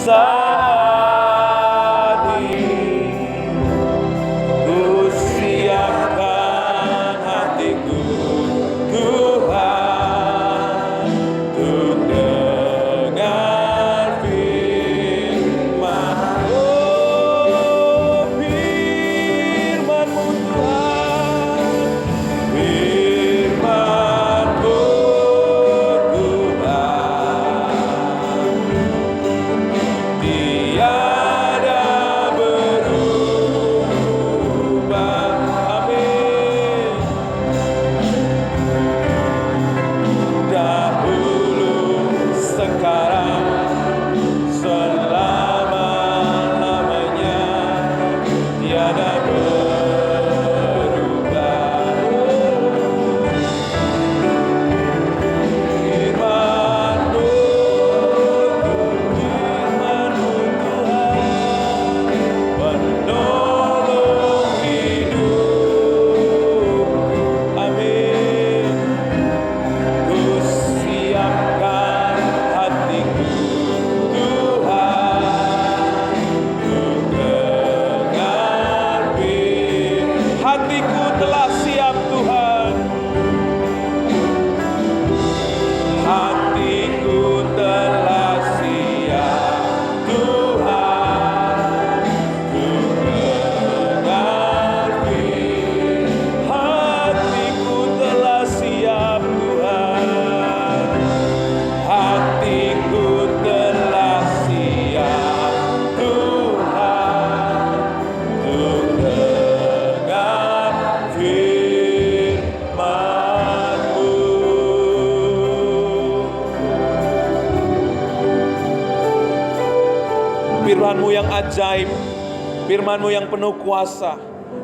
saat ini ku siapkan hatiku Tuhan untuk dengar firman. Oh, firman-Mu Tuhan, firman-Mu Tuhan, tiada berubah. Amin. Dahulu, sekarang, selama-lamanya, tiada berubah. Firman-Mu, firman-Mu Tuhan, penolong hidup. Amin. Ku siapkan hatiku Tuhan untuk dengar firman. Hatiku telah siap Tuhan, hatiku telah siap Tuhan untuk dengar firman. Hatiku telah siap Tuhan, hatiku telah siap Tuhan untuk dengar firman-Mu. Firman-Mu yang ajaib, firman-Mu yang penuh kuasa,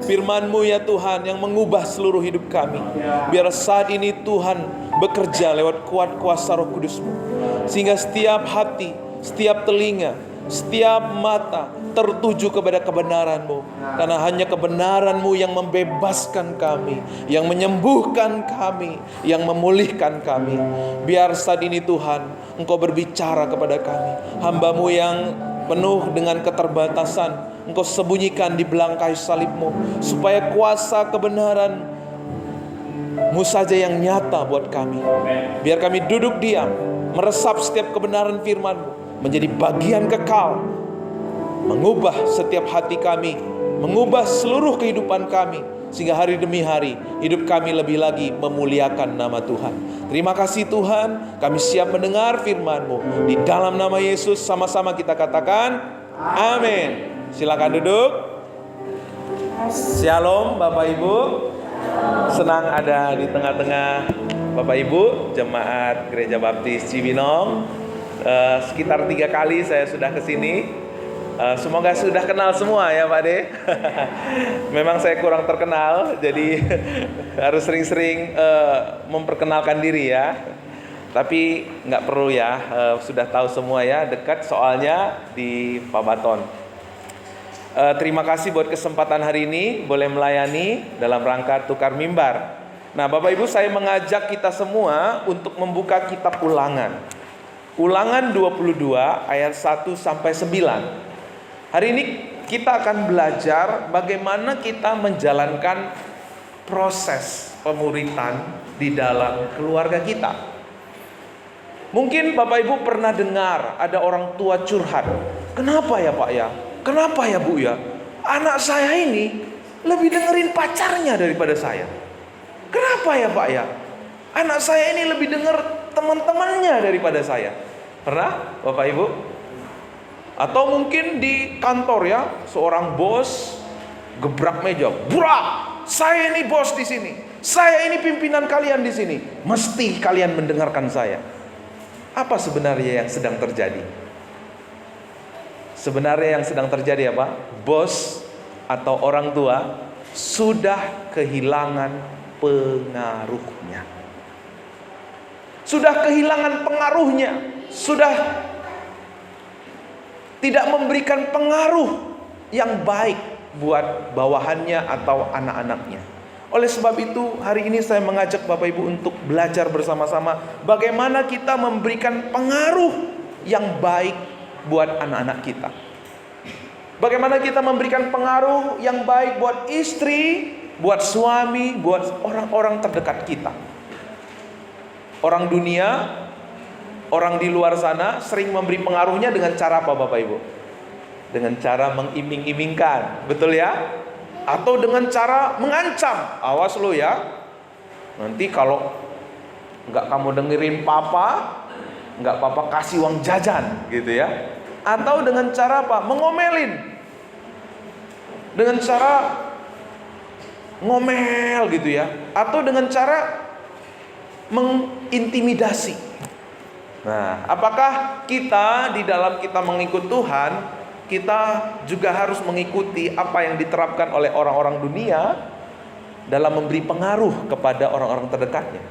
firman-Mu ya Tuhan yang mengubah seluruh hidup kami. Biar saat ini Tuhan bekerja lewat kuat kuasa Roh Kudus-Mu, sehingga setiap hati, setiap telinga, setiap mata tertuju kepada kebenaran-Mu. Karena hanya kebenaran-Mu yang membebaskan kami, yang menyembuhkan kami, yang memulihkan kami. Biar saat ini Tuhan, Engkau berbicara kepada kami, hamba-Mu yang penuh dengan keterbatasan, Engkau sembunyikan di belangkai salib-Mu, supaya kuasa kebenaran-Mu saja yang nyata buat kami. Biar kami duduk diam, meresap setiap kebenaran firman-Mu menjadi bagian kekal, mengubah setiap hati kami, mengubah seluruh kehidupan kami, sehingga hari demi hari hidup kami lebih lagi memuliakan nama Tuhan. Terima kasih Tuhan, kami siap mendengar firman-Mu. Di dalam nama Yesus sama-sama kita katakan amin. Silakan duduk. Shalom Bapak Ibu. Senang ada di tengah-tengah Bapak Ibu jemaat Gereja Baptis Cibinong. Sekitar 3 kali saya sudah ke sini. Semoga sudah kenal semua ya Pak De. Memang saya kurang terkenal, jadi harus sering-sering memperkenalkan diri ya. Tapi nggak perlu ya, sudah tahu semua ya, dekat soalnya di Pabaton. Terima kasih buat kesempatan hari ini boleh melayani dalam rangka tukar mimbar. Nah Bapak Ibu, saya mengajak kita semua untuk membuka kitab Ulangan. Ulangan 22 ayat 1 sampai 9. Hari ini kita akan belajar bagaimana kita menjalankan proses pemuritan di dalam keluarga kita. Mungkin Bapak Ibu pernah dengar ada orang tua curhat. Kenapa ya Pak ya? Kenapa ya Bu ya? Anak saya ini lebih dengerin pacarnya daripada saya. Kenapa ya Pak ya? Anak saya ini lebih denger teman-temannya daripada saya. Pernah Bapak Ibu? Atau mungkin di kantor ya, seorang bos gebrak meja, "Burak, saya ini bos di sini. Saya ini pimpinan kalian di sini. Mesti kalian mendengarkan saya." Apa sebenarnya yang sedang terjadi? Sebenarnya yang sedang terjadi apa? Bos atau orang tua sudah kehilangan pengaruhnya. Sudah kehilangan pengaruhnya. Sudah tidak memberikan pengaruh yang baik buat bawahannya atau anak-anaknya. Oleh sebab itu, hari ini saya mengajak Bapak Ibu untuk belajar bersama-sama bagaimana kita memberikan pengaruh yang baik buat anak-anak kita. Bagaimana kita memberikan pengaruh yang baik buat istri, buat suami, buat orang-orang terdekat kita. Orang dunia, orang di luar sana sering memberi pengaruhnya dengan cara apa Bapak Ibu? Dengan cara mengiming-imingkan, betul ya? Atau dengan cara mengancam, awas lo ya, nanti kalau nggak kamu dengerin papa, nggak papa kasih uang jajan, gitu ya. Atau dengan cara apa? Mengomelin. Dengan cara ngomel gitu ya. Atau dengan cara mengintimidasi. Nah, apakah kita di dalam kita mengikut Tuhan, kita juga harus mengikuti apa yang diterapkan oleh orang-orang dunia dalam memberi pengaruh kepada orang-orang terdekatnya?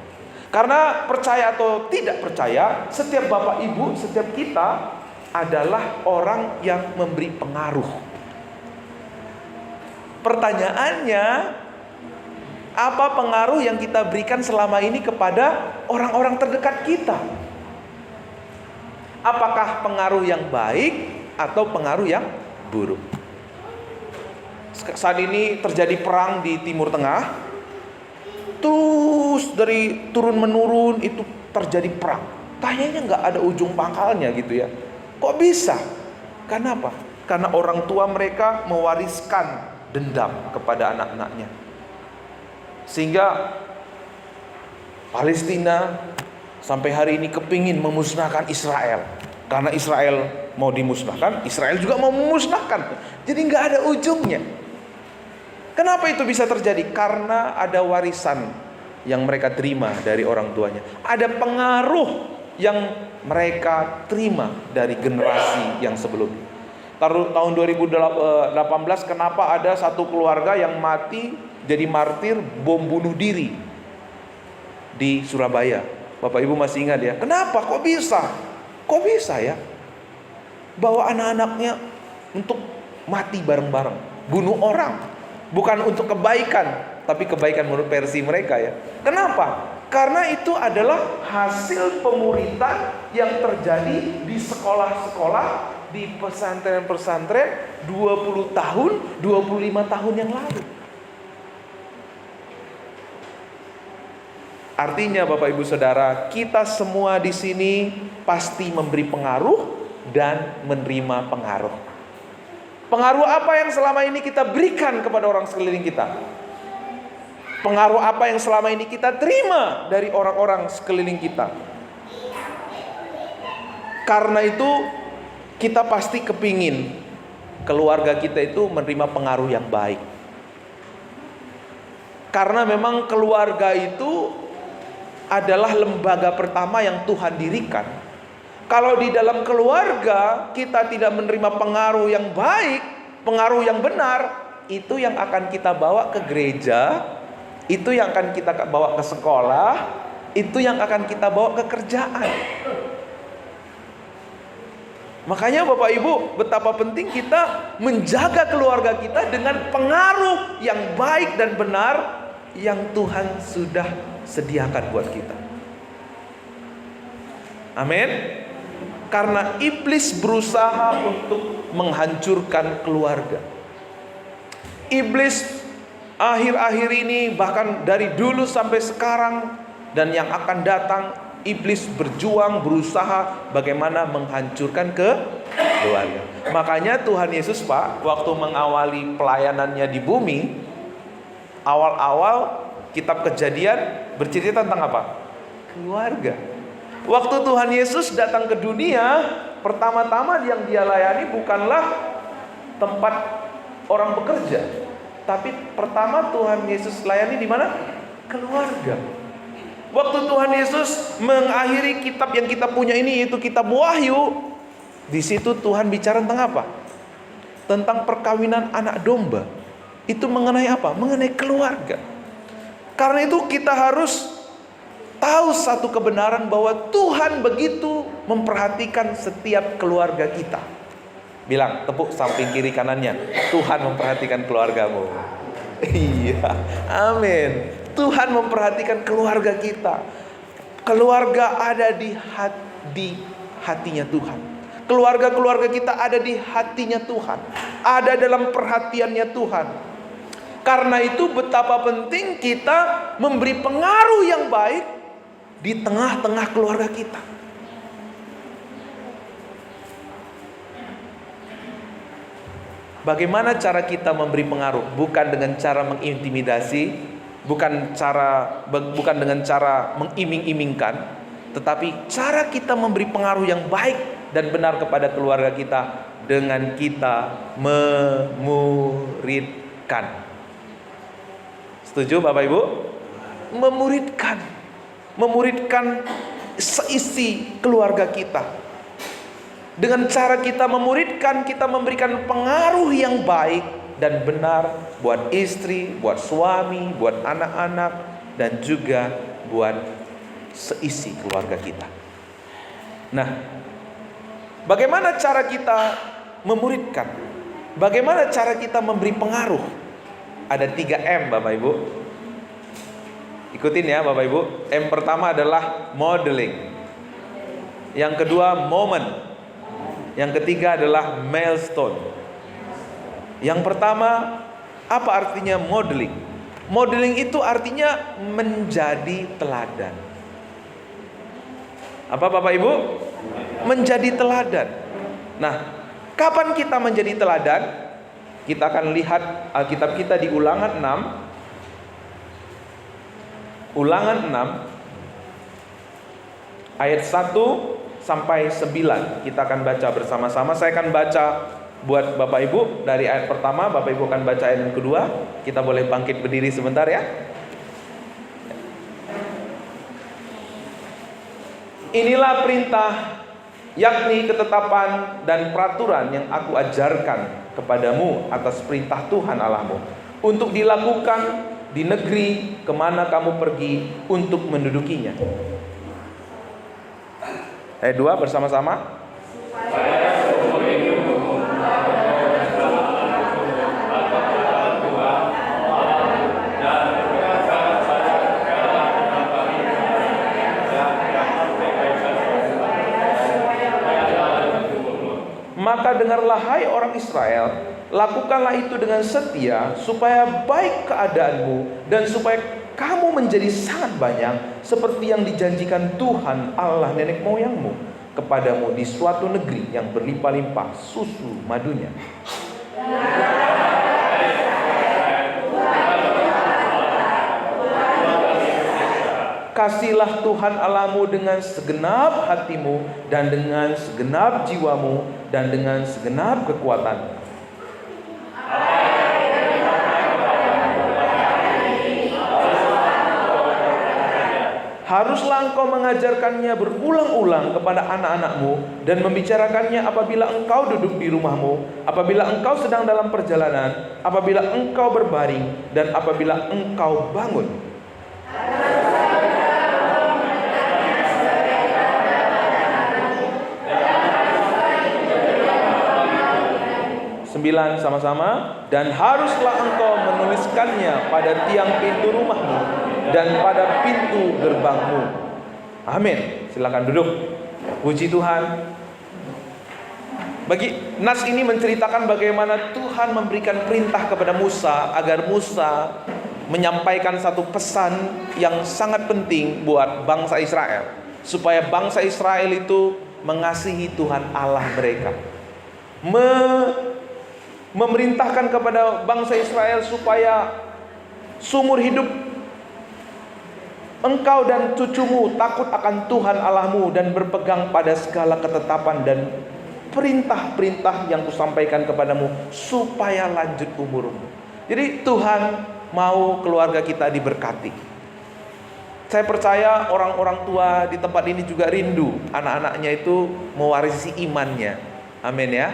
Karena percaya atau tidak percaya, setiap Bapak Ibu, setiap kita adalah orang yang memberi pengaruh. Pertanyaannya, apa pengaruh yang kita berikan selama ini kepada orang-orang terdekat kita? Apakah pengaruh yang baik atau pengaruh yang buruk? Saat ini terjadi perang di Timur Tengah. Terus dari turun menurun itu terjadi perang. Kayaknya nggak ada ujung pangkalnya gitu ya. Kok bisa? Karena apa? Karena orang tua mereka mewariskan dendam kepada anak-anaknya. Sehingga Palestina sampai hari ini kepingin memusnahkan Israel. Karena Israel mau dimusnahkan, Israel juga mau memusnahkan. Jadi nggak ada ujungnya. Kenapa itu bisa terjadi? Karena ada warisan yang mereka terima dari orang tuanya. Ada pengaruh yang mereka terima dari generasi yang sebelumnya. Tahun 2018 kenapa ada satu keluarga yang mati jadi martir bom bunuh diri di Surabaya? Bapak Ibu masih ingat ya? Kenapa? Kok bisa? Kok bisa ya? Bawa anak-anaknya untuk mati bareng-bareng, bunuh orang. Bukan untuk kebaikan, tapi kebaikan menurut versi mereka ya. Kenapa? Karena itu adalah hasil pemuritan yang terjadi di sekolah-sekolah, di pesantren-pesantren 20 tahun, 25 tahun yang lalu. Artinya Bapak Ibu Saudara, kita semua di sini pasti memberi pengaruh dan menerima pengaruh. Pengaruh apa yang selama ini kita berikan kepada orang sekeliling kita? Pengaruh apa yang selama ini kita terima dari orang-orang sekeliling kita? Karena itu kita pasti kepingin keluarga kita itu menerima pengaruh yang baik. Karena memang keluarga itu adalah lembaga pertama yang Tuhan dirikan. Kalau di dalam keluarga kita tidak menerima pengaruh yang baik, pengaruh yang benar, itu yang akan kita bawa ke gereja, itu yang akan kita bawa ke sekolah, itu yang akan kita bawa ke kerjaan. Makanya Bapak Ibu, betapa penting kita menjaga keluarga kita dengan pengaruh yang baik dan benar yang Tuhan sudah sediakan buat kita. Amin. Karena iblis berusaha untuk menghancurkan keluarga. Iblis akhir-akhir ini, bahkan dari dulu sampai sekarang dan yang akan datang, iblis berjuang, berusaha bagaimana menghancurkan keluarga. Makanya Tuhan Yesus Pak, waktu mengawali pelayanannya di bumi, awal-awal kitab Kejadian bercerita tentang apa? Keluarga. Waktu Tuhan Yesus datang ke dunia, pertama-tama yang dia layani bukanlah tempat orang bekerja, tapi pertama Tuhan Yesus layani di mana? Keluarga. Waktu Tuhan Yesus mengakhiri kitab yang kita punya ini, yaitu kitab Wahyu, di situ Tuhan bicara tentang apa? Tentang perkawinan anak domba. Itu mengenai apa? Mengenai keluarga. Karena itu kita harus tahu satu kebenaran bahwa Tuhan begitu memperhatikan setiap keluarga kita. Bilang, tepuk samping kiri kanannya, Tuhan memperhatikan keluargamu. Iya, amin. Tuhan memperhatikan keluarga kita. Keluarga ada di hatinya Tuhan. keluarga-keluarga kita ada di hatinya Tuhan, ada dalam perhatiannya Tuhan. Karena itu betapa penting kita memberi pengaruh yang baik di tengah-tengah keluarga kita. Bagaimana cara kita memberi pengaruh? Bukan dengan cara mengintimidasi, bukan dengan cara mengiming-imingkan, tetapi cara kita memberi pengaruh yang baik dan benar kepada keluarga kita dengan kita memuridkan. Setuju Bapak Ibu? Memuridkan seisi keluarga kita. Dengan cara kita memuridkan, kita memberikan pengaruh yang baik dan benar buat istri, buat suami, buat anak-anak, dan juga buat seisi keluarga kita. Nah, bagaimana cara kita memuridkan? Bagaimana cara kita memberi pengaruh? Ada 3M Bapak Ibu. Ikutin ya Bapak Ibu. M pertama adalah modeling. Yang kedua moment. Yang ketiga adalah milestone. Yang pertama, apa artinya modeling? Modeling itu artinya menjadi teladan. Apa Bapak Ibu? Menjadi teladan. Nah, kapan kita menjadi teladan? Kita akan lihat Alkitab kita di Ulangan 6. Ulangan 6 ayat 1 sampai 9. Kita akan baca bersama-sama. Saya akan baca buat Bapak Ibu dari ayat pertama, Bapak Ibu akan baca ayat yang kedua. Kita boleh bangkit berdiri sebentar ya. Inilah perintah, yakni ketetapan dan peraturan yang aku ajarkan kepadamu atas perintah Tuhan Allahmu, untuk dilakukan di negeri kemana kamu pergi untuk mendudukinya. Ayat 2 bersama-sama. Maka dengarlah hai orang Israel, lakukanlah itu dengan setia, supaya baik keadaanmu dan supaya kamu menjadi sangat banyak, seperti yang dijanjikan Tuhan Allah nenek moyangmu kepadamu di suatu negeri yang berlimpah-limpah susu madunya. Kasihlah Tuhan Allahmu dengan segenap hatimu dan dengan segenap jiwamu dan dengan segenap kekuatan. Haruslah engkau mengajarkannya berulang-ulang kepada anak-anakmu dan membicarakannya apabila engkau duduk di rumahmu, apabila engkau sedang dalam perjalanan, apabila engkau berbaring, dan apabila engkau bangun. Sembilan sama-sama. Dan haruslah engkau menuliskannya pada tiang pintu rumahmu dan pada pintu gerbangmu. Amin. Silakan duduk. Puji Tuhan. Nas ini menceritakan bagaimana Tuhan memberikan perintah kepada Musa agar Musa menyampaikan satu pesan yang sangat penting buat bangsa Israel, supaya bangsa Israel itu mengasihi Tuhan Allah mereka. Memerintahkan kepada bangsa Israel supaya seumur hidup engkau dan cucumu takut akan Tuhan Allahmu dan berpegang pada segala ketetapan dan perintah-perintah yang kusampaikan kepadamu supaya lanjut umurmu. Jadi Tuhan mau keluarga kita diberkati. Saya percaya orang-orang tua di tempat ini juga rindu anak-anaknya itu mewarisi imannya. Amin ya.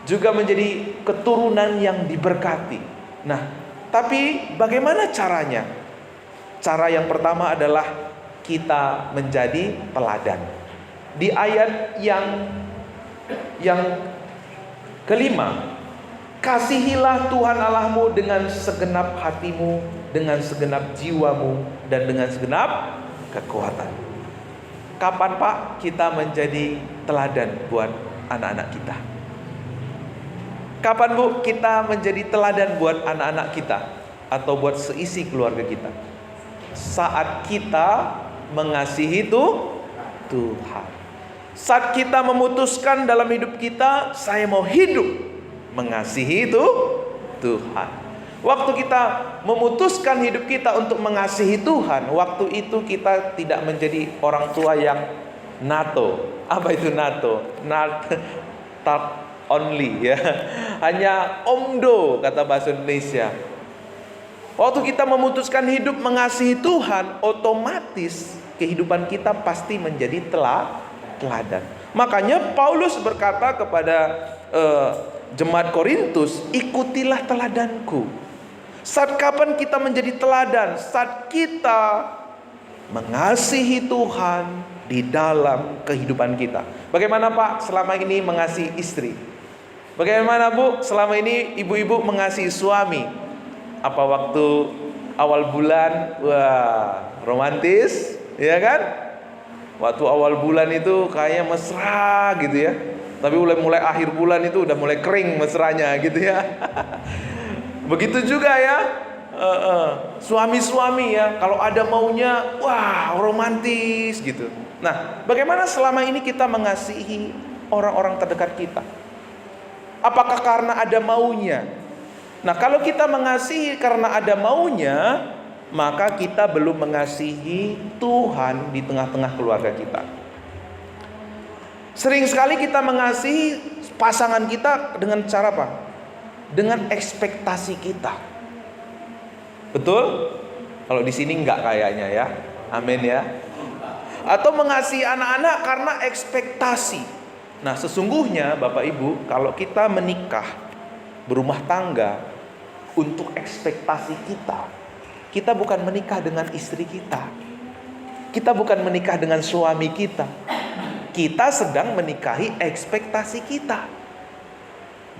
Juga menjadi keturunan yang diberkati. Nah, tapi bagaimana caranya? Cara yang pertama adalah kita menjadi teladan. Di ayat yang kelima, kasihilah Tuhan Allahmu dengan segenap hatimu, dengan segenap jiwamu, dan dengan segenap kekuatan. Kapan Pak kita menjadi teladan buat anak-anak kita. Kapan Bu kita menjadi teladan buat anak-anak kita atau buat seisi keluarga kita? Saat kita mengasihi Tuhan. Saat kita memutuskan dalam hidup kita, saya mau hidup mengasihi Tuhan. Waktu kita memutuskan hidup kita untuk mengasihi Tuhan, waktu itu kita tidak menjadi orang tua yang NATO. Apa itu NATO? Not only ya. Hanya omdo kata bahasa Indonesia. Waktu kita memutuskan hidup mengasihi Tuhan, otomatis kehidupan kita pasti menjadi teladan. Makanya Paulus berkata kepada jemaat Korintus, ikutilah teladanku. Saat kapan kita menjadi teladan? Saat kita mengasihi Tuhan di dalam kehidupan kita. Bagaimana Pak selama ini mengasihi istri? Bagaimana Bu selama ini ibu-ibu mengasihi suami? Apa waktu awal bulan, wah romantis, ya kan? Waktu awal bulan itu kayaknya mesra gitu ya. Tapi mulai akhir bulan itu udah mulai kering mesranya gitu ya. Begitu juga ya suami-suami ya, kalau ada maunya, wah romantis gitu. Nah, bagaimana selama ini kita mengasihi orang-orang terdekat kita? Apakah karena ada maunya? Nah, kalau kita mengasihi karena ada maunya, maka kita belum mengasihi Tuhan di tengah-tengah keluarga kita. Sering sekali kita mengasihi pasangan kita dengan cara apa? Dengan ekspektasi kita. Betul? Kalau di sini enggak kayaknya ya. Amin ya. Atau mengasihi anak-anak karena ekspektasi. Nah, sesungguhnya Bapak Ibu, kalau kita menikah, berumah tangga untuk ekspektasi kita, kita bukan menikah dengan istri kita. Kita bukan menikah dengan suami kita. Kita sedang menikahi ekspektasi kita.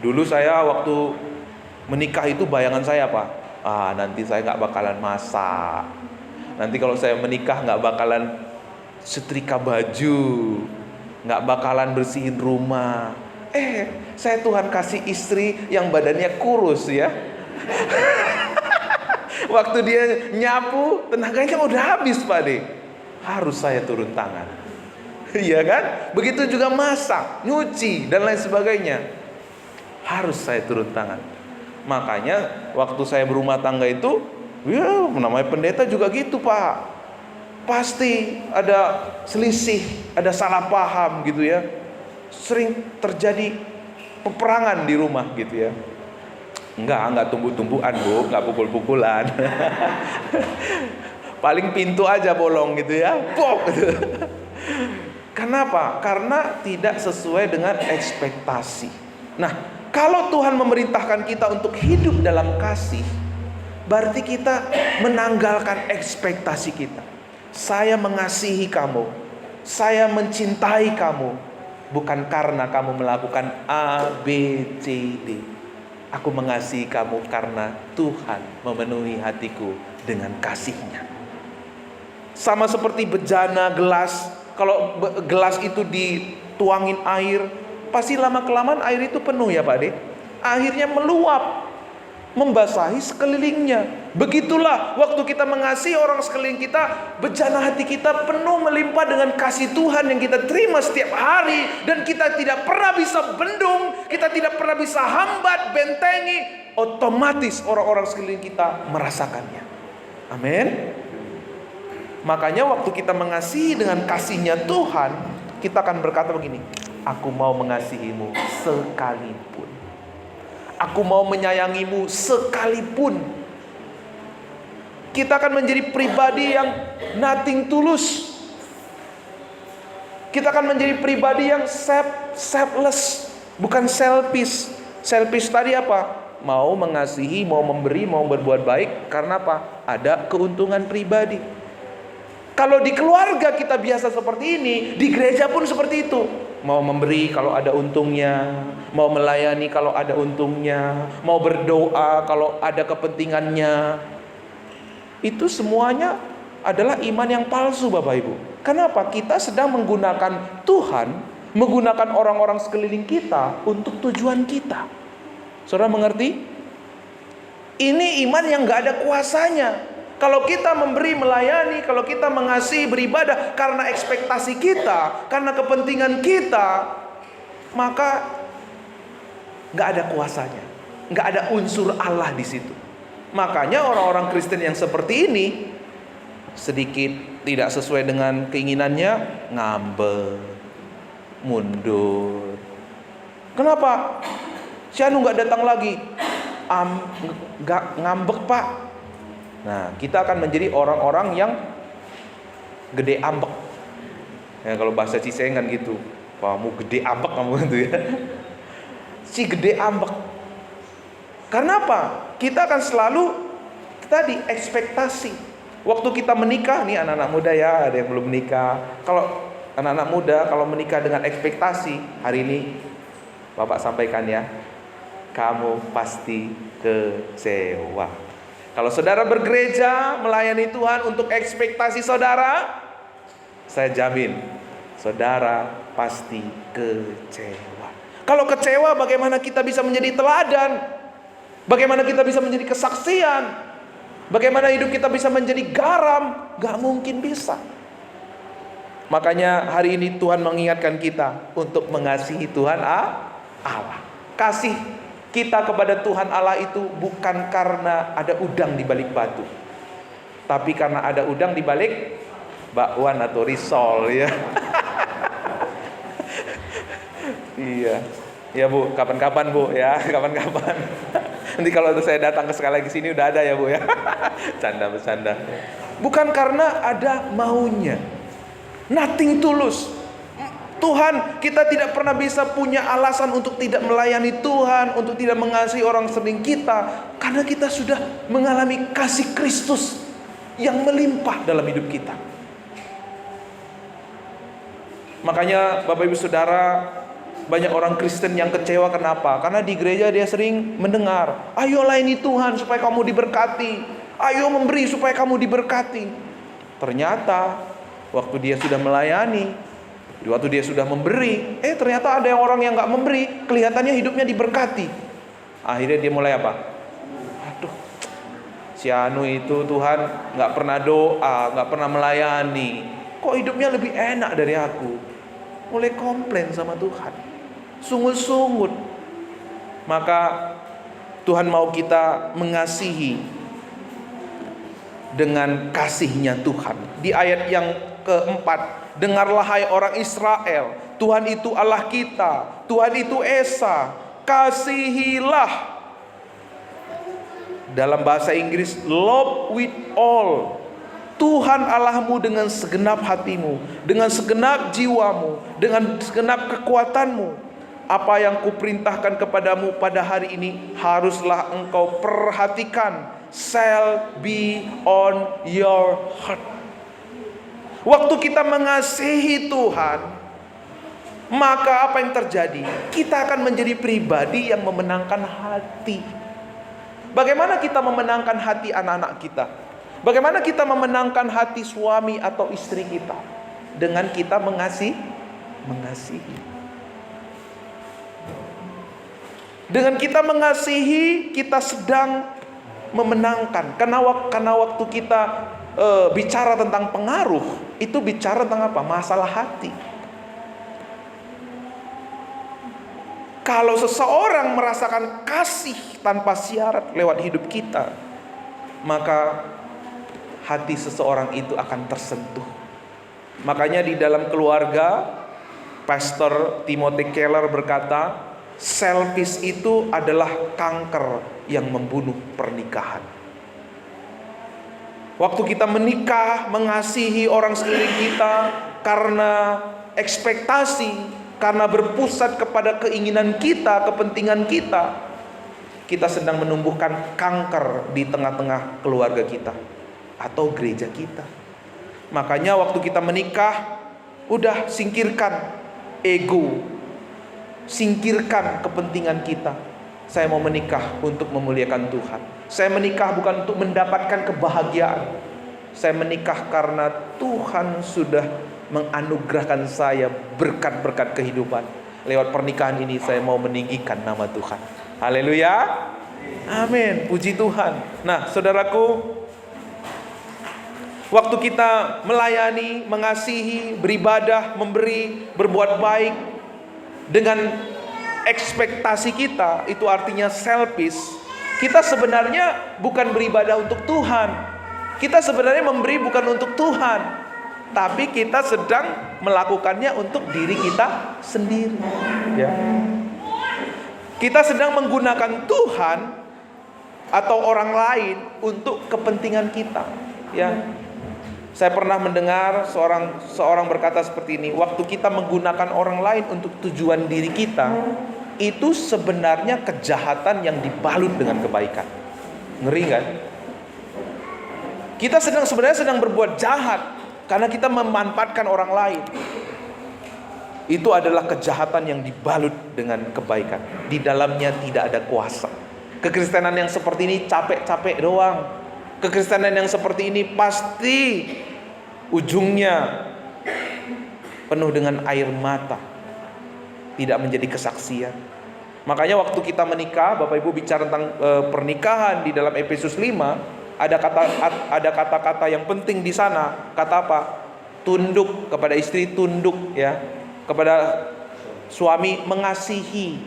Dulu saya waktu menikah itu bayangan saya apa? Nanti saya gak bakalan masak. Nanti kalau saya menikah gak bakalan setrika baju, gak bakalan bersihin rumah. Saya Tuhan kasih istri yang badannya kurus ya. Waktu dia nyapu, tenaganya udah habis Pak De. Harus saya turun tangan. Iya kan? Begitu juga masak, nyuci dan lain sebagainya. Harus saya turun tangan. Makanya waktu saya berumah tangga itu, ya namanya pendeta juga gitu Pak. Pasti ada selisih, ada salah paham gitu ya. Sering terjadi peperangan di rumah gitu ya. Enggak tumbuk-tumbukan Bu, enggak pukul-pukulan. Paling pintu aja bolong gitu ya. Pok gitu. Kenapa? Karena tidak sesuai dengan ekspektasi. Nah, kalau Tuhan memerintahkan kita untuk hidup dalam kasih, berarti kita menanggalkan ekspektasi kita. Saya mengasihi kamu, saya mencintai kamu, bukan karena kamu melakukan A, B, C, D. Aku mengasihi kamu karena Tuhan memenuhi hatiku dengan kasih-Nya. Sama seperti bejana gelas, kalau gelas itu dituangin air, pasti lama-kelamaan air itu penuh ya Pak De. Akhirnya meluap, membasahi sekelilingnya. Begitulah waktu kita mengasihi orang sekeliling kita, bejana hati kita penuh melimpah dengan kasih Tuhan yang kita terima setiap hari. Dan kita tidak pernah bisa bendung, kita tidak pernah bisa hambat, bentengi. Otomatis orang-orang sekeliling kita merasakannya. Amin. Makanya waktu kita mengasihi dengan kasih-Nya Tuhan, kita akan berkata begini, aku mau mengasihimu sekalipun. Aku mau menyayangimu sekalipun. Kita akan menjadi pribadi yang nothing tulus. Kita akan menjadi pribadi yang selfless, bukan selfish. Selfish tadi apa? Mau mengasihi, mau memberi, mau berbuat baik. Karena apa? Ada keuntungan pribadi. Kalau di keluarga kita biasa seperti ini, di gereja pun seperti itu. Mau memberi kalau ada untungnya, mau melayani kalau ada untungnya, mau berdoa kalau ada kepentingannya. Itu semuanya adalah iman yang palsu Bapak Ibu. Kenapa? Kita sedang menggunakan Tuhan menggunakan orang-orang sekeliling kita untuk tujuan kita. Saudara mengerti? Ini iman yang gak ada kuasanya. Kalau kita memberi, melayani, kalau kita mengasihi, beribadah karena ekspektasi kita, karena kepentingan kita, maka gak ada kuasanya, gak ada unsur Allah di situ. Makanya orang-orang Kristen yang seperti ini sedikit tidak sesuai dengan keinginannya, ngambek, mundur. Kenapa? Si Anu gak datang lagi. Gak ngambek pak. Nah, kita akan menjadi orang-orang yang gede ambek. Ya, kalau bahasa Ciseng kan gitu. Kamu gede ambek kamu gitu ya. Si gede ambek. Karena apa? Kita akan selalu tadi ekspektasi. Waktu kita menikah nih, anak-anak muda ya, ada yang belum menikah. Kalau anak-anak muda kalau menikah dengan ekspektasi, hari ini Bapak sampaikan ya, kamu pasti kecewa. Kalau saudara bergereja melayani Tuhan untuk ekspektasi saudara, saya jamin saudara pasti kecewa. Kalau kecewa, bagaimana kita bisa menjadi teladan? Bagaimana kita bisa menjadi kesaksian? Bagaimana hidup kita bisa menjadi garam? Gak mungkin bisa. Makanya hari ini Tuhan mengingatkan kita untuk mengasihi Tuhan Allah. Kasih kita kepada Tuhan Allah itu bukan karena ada udang di balik batu, tapi karena ada udang di balik bakwan atau risol ya. Iya. Ya Bu, kapan-kapan Bu ya, kapan-kapan. Nanti kalau saya datang ke sekali lagi sini udah ada ya Bu ya. Canda bercanda. Bukan karena ada maunya. Nothing tulus. Tuhan, kita tidak pernah bisa punya alasan untuk tidak melayani Tuhan, untuk tidak mengasihi orang sekeliling kita, karena kita sudah mengalami kasih Kristus yang melimpah dalam hidup kita. Makanya Bapak Ibu Saudara, banyak orang Kristen yang kecewa. Kenapa? Karena di gereja dia sering mendengar, ayo layani Tuhan supaya kamu diberkati, ayo memberi supaya kamu diberkati. Ternyata waktu dia sudah melayani, waktu dia sudah memberi, ternyata ada yang orang yang gak memberi, kelihatannya hidupnya diberkati. Akhirnya dia mulai apa? Aduh, si Anu itu Tuhan gak pernah doa, gak pernah melayani, kok hidupnya lebih enak dari aku. Mulai komplain sama Tuhan, sungut-sungut. Maka Tuhan mau kita mengasihi dengan kasihnya Tuhan. Di ayat yang keempat, dengarlah hai orang Israel, Tuhan itu Allah kita, Tuhan itu Esa, kasihilah. Dalam bahasa Inggris, love with all. Tuhan Allahmu dengan segenap hatimu, dengan segenap jiwamu, dengan segenap kekuatanmu. Apa yang kuperintahkan kepadamu pada hari ini haruslah engkau perhatikan, shall be on your heart. Waktu kita mengasihi Tuhan, maka apa yang terjadi? Kita akan menjadi pribadi yang memenangkan hati. Bagaimana kita memenangkan hati anak-anak kita? Bagaimana kita memenangkan hati suami atau istri kita? Dengan kita mengasihi. Dengan kita mengasihi, kita sedang memenangkan. Karena waktu kita bicara tentang pengaruh, itu bicara tentang apa? Masalah hati. Kalau seseorang merasakan kasih tanpa syarat lewat hidup kita, maka hati seseorang itu akan tersentuh. Makanya di dalam keluarga, Pastor Timothy Keller berkata, selfish itu adalah kanker yang membunuh pernikahan. Waktu kita menikah, mengasihi orang sekeliling kita karena ekspektasi, karena berpusat kepada keinginan kita, kepentingan kita, kita sedang menumbuhkan kanker di tengah-tengah keluarga kita atau gereja kita. Makanya waktu kita menikah, udah singkirkan ego, singkirkan kepentingan kita. Saya mau menikah untuk memuliakan Tuhan. Saya menikah bukan untuk mendapatkan kebahagiaan. Saya menikah karena Tuhan sudah menganugerahkan saya berkat-berkat kehidupan. Lewat pernikahan ini saya mau meninggikan nama Tuhan. Haleluya. Amin. Puji Tuhan. Nah, saudaraku, waktu kita melayani, mengasihi, beribadah, memberi, berbuat baik dengan ekspektasi kita, itu artinya selfish. Kita sebenarnya bukan beribadah untuk Tuhan. Kita sebenarnya memberi bukan untuk Tuhan, tapi kita sedang melakukannya untuk diri kita sendiri. Ya. Kita sedang menggunakan Tuhan atau orang lain untuk kepentingan kita. Ya. Saya pernah mendengar seorang berkata seperti ini, waktu kita menggunakan orang lain untuk tujuan diri kita, itu sebenarnya kejahatan yang dibalut dengan kebaikan. Ngeri kan? Kita sebenarnya sedang berbuat jahat karena kita memanfaatkan orang lain. Itu adalah kejahatan yang dibalut dengan kebaikan. Di dalamnya tidak ada kuasa. Kekristenan yang seperti ini capek-capek doang. Kekristenan yang seperti ini pasti ujungnya penuh dengan air mata, tidak menjadi kesaksian. Makanya waktu kita menikah, Bapak Ibu bicara tentang pernikahan di dalam Efesus 5, ada kata-kata yang penting di sana. Kata apa? Tunduk kepada istri, tunduk ya. Kepada suami mengasihi,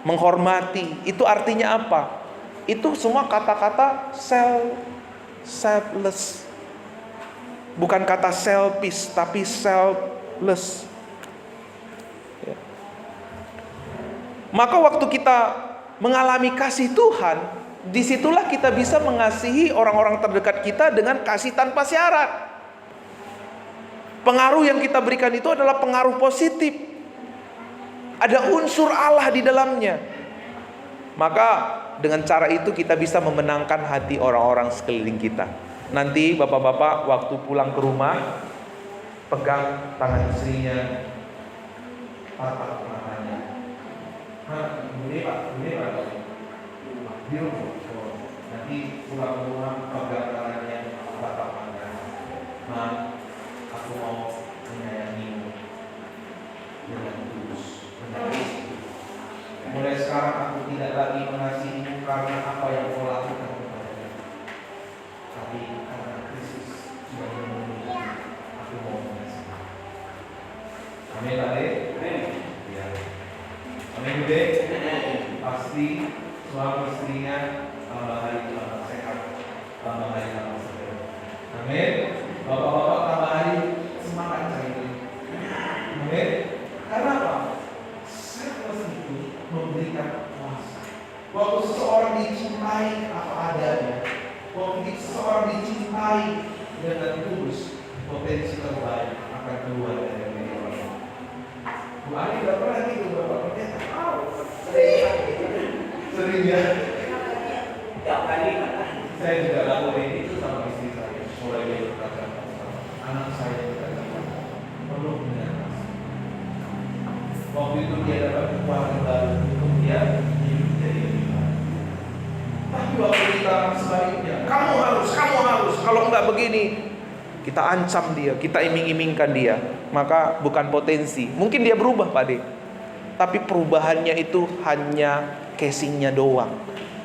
menghormati. Itu artinya apa? Itu semua kata-kata selfless. Bukan kata selfish, tapi selfless. Ya. Maka waktu kita mengalami kasih Tuhan, disitulah kita bisa mengasihi orang-orang terdekat kita dengan kasih tanpa syarat. Pengaruh yang kita berikan itu adalah pengaruh positif. Ada unsur Allah di dalamnya. Maka dengan cara itu kita bisa memenangkan hati orang-orang sekeliling kita. Nanti bapak-bapak waktu pulang ke rumah, pegang tangan istrinya, tapak tangannya. Ini Pak, di rumah. Nanti pulang ke rumah, pegang tangannya, tapak tangannya. Aku mau menyayangimu dengan tulus. Mulai sekarang aku tidak lagi mengasihimu karena apa yang kau lakukan kepadaku, tapi karena Kristus sudah memenuhi, aku mau mengasihi. Amin, Adik. Ya. Amin, Bude. Pasti suami istrinya tambah hari tambah sehat, tambah hari tambah sehat. Amin. Bapak-bapak tambah hari semangat cari ini. Amin. Karena apa? Selfless itu memberikan kuasa. Waktu seseorang dicintai apa adanya, waktu seseorang dicintai dengan tulus, potensi terbaik akan keluar dari diri orang. Bu Ani tidak pernah gitu, Bapak ternyata sering ya. Saya juga lakukan itu sama istri saya. Mulai dari kata anak saya juga perlu mendengar. Waktu itu dia dapat kekuatan baru, kemudian hidup jadi lebih baik. Tapi waktu kita sebaliknya, kamu harus, kalau enggak begini, kita ancam dia, kita iming-imingkan dia, maka bukan potensi. Mungkin dia berubah, Pak De, tapi perubahannya itu hanya casingnya doang.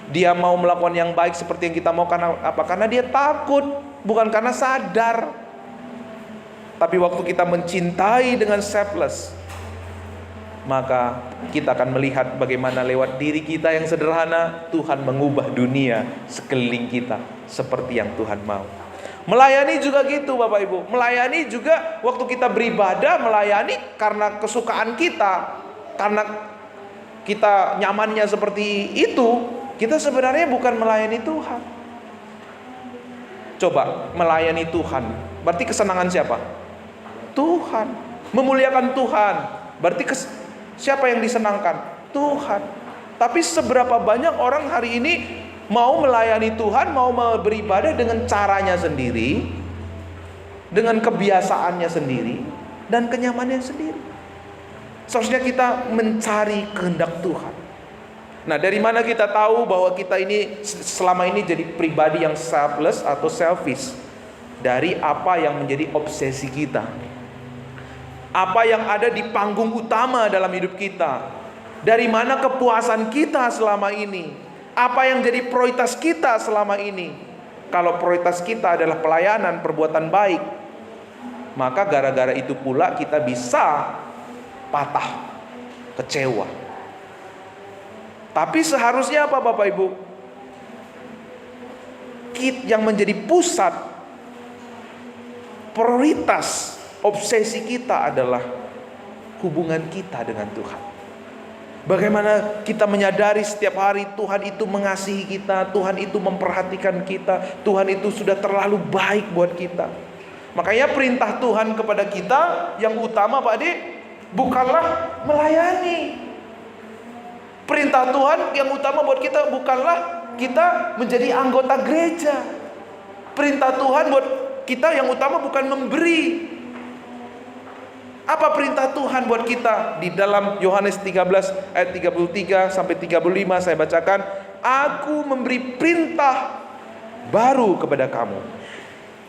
Dia mau melakukan yang baik seperti yang kita mau karena apa? Karena dia takut, bukan karena sadar. Tapi waktu kita mencintai dengan selfless, maka kita akan melihat bagaimana lewat diri kita yang sederhana, Tuhan mengubah dunia sekeliling kita seperti yang Tuhan mau. Melayani juga gitu, Bapak Ibu. Melayani juga waktu kita beribadah, melayani karena kesukaan kita, karena kita nyamannya seperti itu. Kita sebenarnya bukan melayani Tuhan. Coba melayani Tuhan, berarti kesenangan siapa? Tuhan. Memuliakan Tuhan, berarti siapa yang disenangkan? Tuhan. Tapi seberapa banyak orang hari ini mau melayani Tuhan, mau beribadah dengan caranya sendiri, dengan kebiasaannya sendiri, dan kenyamanannya sendiri. Seharusnya kita mencari kehendak Tuhan. Nah, dari mana kita tahu bahwa kita ini selama ini jadi pribadi yang selfless atau selfish? Dari apa yang menjadi obsesi kita. Apa yang ada di panggung utama dalam hidup kita? Dari mana kepuasan kita selama ini? Apa yang jadi prioritas kita selama ini? Kalau prioritas kita adalah pelayanan, perbuatan baik, maka gara-gara itu pula kita bisa patah, kecewa. Tapi seharusnya apa Bapak Ibu? Yang menjadi pusat prioritas obsesi kita adalah hubungan kita dengan Tuhan. Bagaimana kita menyadari setiap hari Tuhan itu mengasihi kita, Tuhan itu memperhatikan kita, Tuhan itu sudah terlalu baik buat kita. Makanya perintah Tuhan kepada kita yang utama Pak Ade, bukanlah melayani. Perintah Tuhan yang utama buat kita bukanlah kita menjadi anggota gereja. Perintah Tuhan buat kita yang utama bukan memberi. Apa perintah Tuhan buat kita? Di dalam Yohanes 13 ayat 33 sampai 35 saya bacakan, aku memberi perintah baru kepada kamu,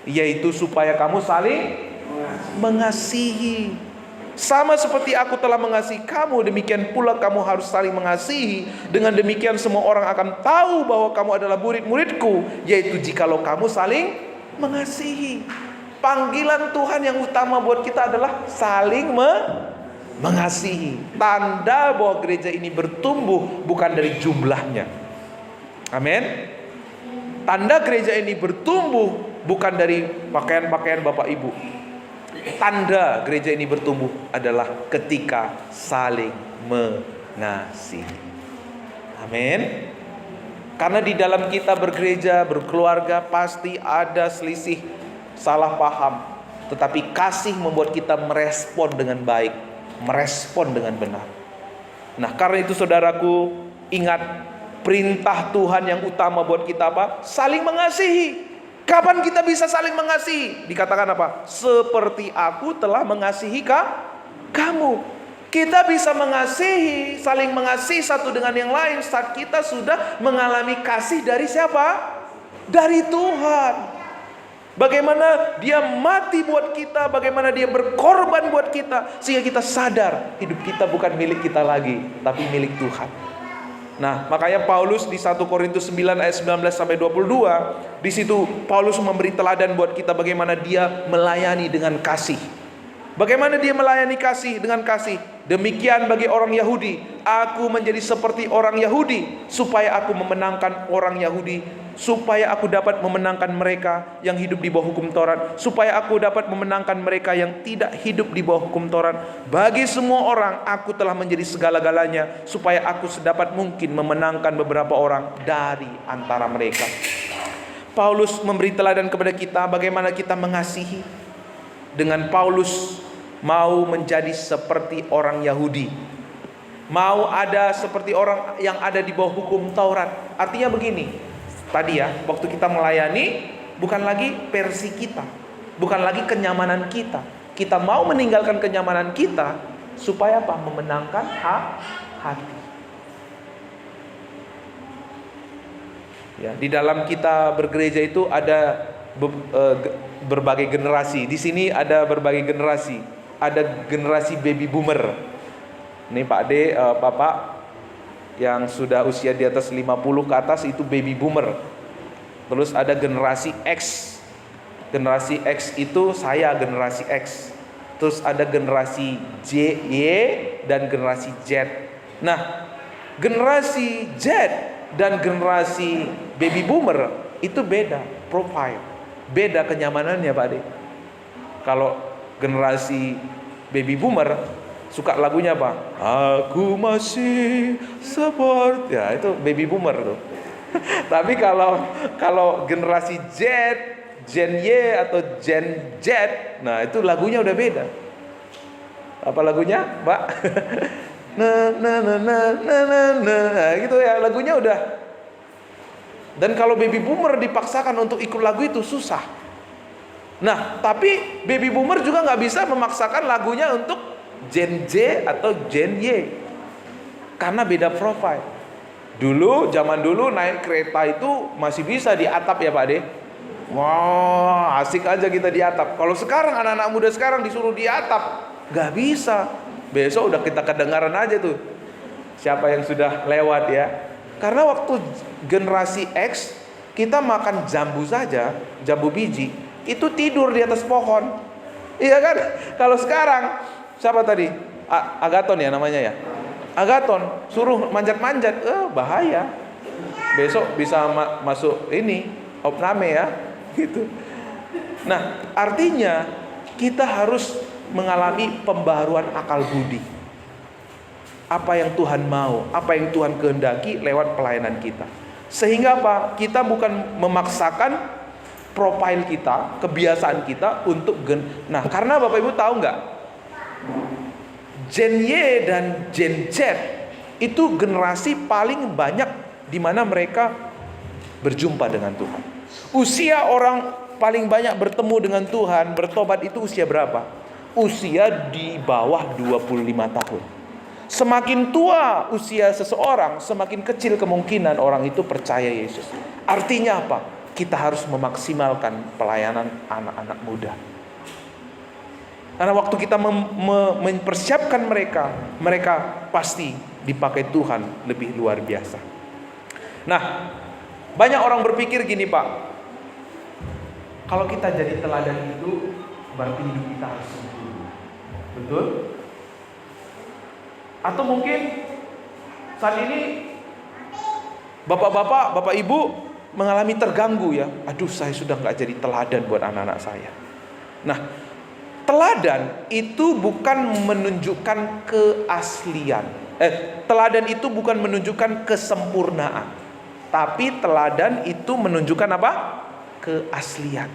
yaitu supaya kamu saling mengasihi. Sama seperti aku telah mengasihi kamu, demikian pula kamu harus saling mengasihi. Dengan demikian semua orang akan tahu bahwa kamu adalah murid-muridku, yaitu jikalau kamu saling mengasihi. Panggilan Tuhan yang utama buat kita adalah saling mengasihi. Tanda bahwa gereja ini bertumbuh bukan dari jumlahnya. Amin. Tanda gereja ini bertumbuh bukan dari pakaian-pakaian Bapak Ibu. Tanda gereja ini bertumbuh adalah ketika saling mengasihi. Amin. Karena di dalam kita bergereja, berkeluarga pasti ada selisih, salah paham, tetapi kasih membuat kita merespon dengan baik, merespon dengan benar. Nah, karena itu saudaraku, ingat perintah Tuhan yang utama buat kita apa? Saling mengasihi. Kapan kita bisa saling mengasihi? Dikatakan apa? Seperti aku telah mengasihi kamu. Kita bisa mengasihi, saling mengasihi satu dengan yang lain saat kita sudah mengalami kasih dari siapa? Dari Tuhan. Bagaimana dia mati buat kita, bagaimana dia berkorban buat kita, sehingga kita sadar hidup kita bukan milik kita lagi, tapi milik Tuhan. Nah, makanya Paulus di 1 Korintus 9 ayat 19 sampai 22, di situ Paulus memberi teladan buat kita bagaimana dia melayani dengan kasih. Bagaimana dia melayani kasih dengan kasih? Demikian bagi orang Yahudi, aku menjadi seperti orang Yahudi supaya aku memenangkan orang Yahudi, supaya aku dapat memenangkan mereka yang hidup di bawah hukum Taurat, supaya aku dapat memenangkan mereka yang tidak hidup di bawah hukum Taurat. Bagi semua orang aku telah menjadi segala-galanya, supaya aku sedapat mungkin memenangkan beberapa orang dari antara mereka. Paulus memberi teladan kepada kita bagaimana kita mengasihi. Dengan Paulus mau menjadi seperti orang Yahudi, mau ada seperti orang yang ada di bawah hukum Taurat. Artinya begini, tadi ya, waktu kita melayani bukan lagi versi kita, bukan lagi kenyamanan kita. Kita mau meninggalkan kenyamanan kita supaya apa? Memenangkan hati. Ya, di dalam kita bergereja itu ada berbagai generasi. Di sini ada berbagai generasi. Ada generasi baby boomer. Ini Pak D, Bapak yang sudah usia di atas 50 ke atas itu baby boomer. Terus ada generasi X. Generasi X itu saya generasi X. Terus ada generasi Y dan generasi Z. Nah, generasi Z dan generasi baby boomer itu beda profile, beda kenyamanannya Pak D. Kalau generasi baby boomer suka lagunya apa? Aku masih seperti, ya itu baby boomer tuh. Tapi kalau generasi Z, Gen Y atau Gen Z, nah itu lagunya udah beda. Apa lagunya, Mbak? Nah, gitu ya, lagunya udah. Dan kalau baby boomer dipaksakan untuk ikut lagu itu susah. Nah, tapi baby boomer juga nggak bisa memaksakan lagunya untuk Gen Z atau Gen Y, karena beda profile. Zaman dulu naik kereta itu masih bisa di atap ya Pak De. Wah, asik aja kita di atap. Kalau sekarang anak-anak muda sekarang disuruh di atap, Gak bisa. Besok udah kita kedengaran aja tuh siapa yang sudah lewat ya. Karena waktu generasi X kita makan jambu saja, jambu biji, itu tidur di atas pohon. Iya kan? Kalau sekarang siapa tadi? Agaton ya namanya ya. Agaton suruh manjat-manjat, bahaya. Besok bisa masuk ini opname ya, gitu. Nah, artinya kita harus mengalami pembaharuan akal budi. Apa yang Tuhan mau, apa yang Tuhan kehendaki lewat pelayanan kita. Sehingga apa? Kita bukan memaksakan profil kita, kebiasaan kita untuk Nah, karena Bapak Ibu tahu nggak? Gen Y dan Gen Z itu generasi paling banyak di mana mereka berjumpa dengan Tuhan. Usia orang paling banyak bertemu dengan Tuhan, bertobat itu usia berapa? Usia di bawah 25 tahun. Semakin tua usia seseorang, semakin kecil kemungkinan orang itu percaya Yesus. Artinya apa? Kita harus memaksimalkan pelayanan anak-anak muda. Karena waktu kita mempersiapkan mereka, mereka pasti dipakai Tuhan lebih luar biasa. Nah, banyak orang berpikir gini Pak, kalau kita jadi teladan itu berarti hidup kita harus sempurna. Betul? Atau mungkin saat ini bapak-bapak, bapak ibu mengalami terganggu ya. Aduh, saya sudah gak jadi teladan buat anak-anak saya. Nah, teladan itu bukan menunjukkan keaslian. Teladan itu bukan menunjukkan kesempurnaan. Tapi teladan itu menunjukkan apa? Keaslian.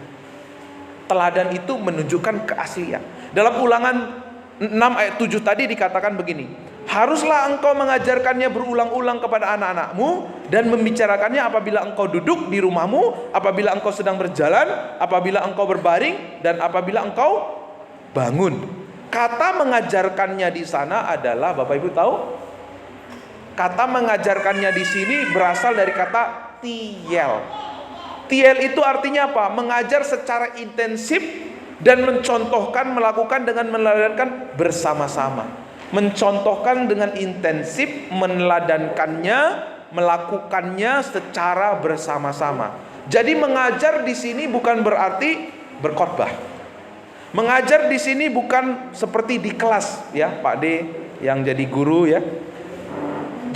Teladan itu menunjukkan keaslian. Dalam Ulangan 6 ayat 7 tadi dikatakan begini, haruslah engkau mengajarkannya berulang-ulang kepada anak-anakmu dan membicarakannya apabila engkau duduk di rumahmu, apabila engkau sedang berjalan, apabila engkau berbaring, dan apabila engkau bangun. Kata mengajarkannya di sana adalah, Bapak Ibu tahu? Kata mengajarkannya di sini berasal dari kata tiel. Tiel itu artinya apa? Mengajar secara intensif dan mencontohkan, melakukan dengan meneladankan bersama-sama. Mencontohkan dengan intensif, meneladankannya, melakukannya secara bersama-sama. Jadi mengajar di sini bukan berarti berkhotbah. Mengajar di sini bukan seperti di kelas ya, Pak D yang jadi guru ya.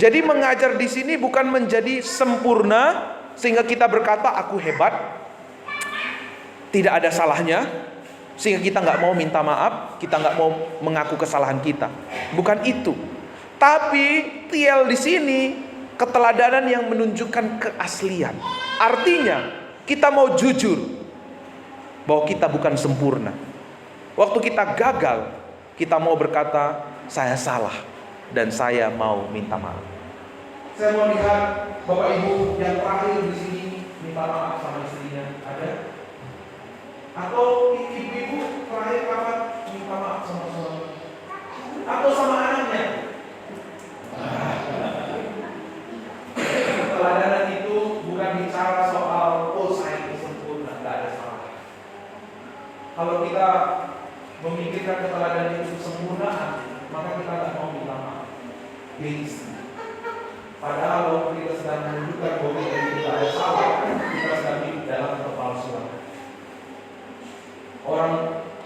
Jadi mengajar di sini bukan menjadi sempurna sehingga kita berkata aku hebat, tidak ada salahnya, sehingga kita nggak mau minta maaf, kita nggak mau mengaku kesalahan kita. Bukan itu. Tapi tiel di sini keteladanan yang menunjukkan keaslian. Artinya kita mau jujur bahwa kita bukan sempurna. Waktu kita gagal, kita mau berkata saya salah dan saya mau minta maaf. Saya mau lihat Bapak Ibu yang terakhir di sini minta maaf sama istrinya, ada? Atau ibu-ibu terakhir kapan minta maaf sama suami? Atau sama anaknya? Keteladanan itu bukan bicara soal saya ini sempurna, tidak ada salah. Kalau kita memikirkan keteladanan itu sempurna, maka kita tidak mau minta maaf. Padahal waktu kita sedang menunjukkan bahwa kita tidak ada salah, kita sedang hidup dalam kepalsuan. Orang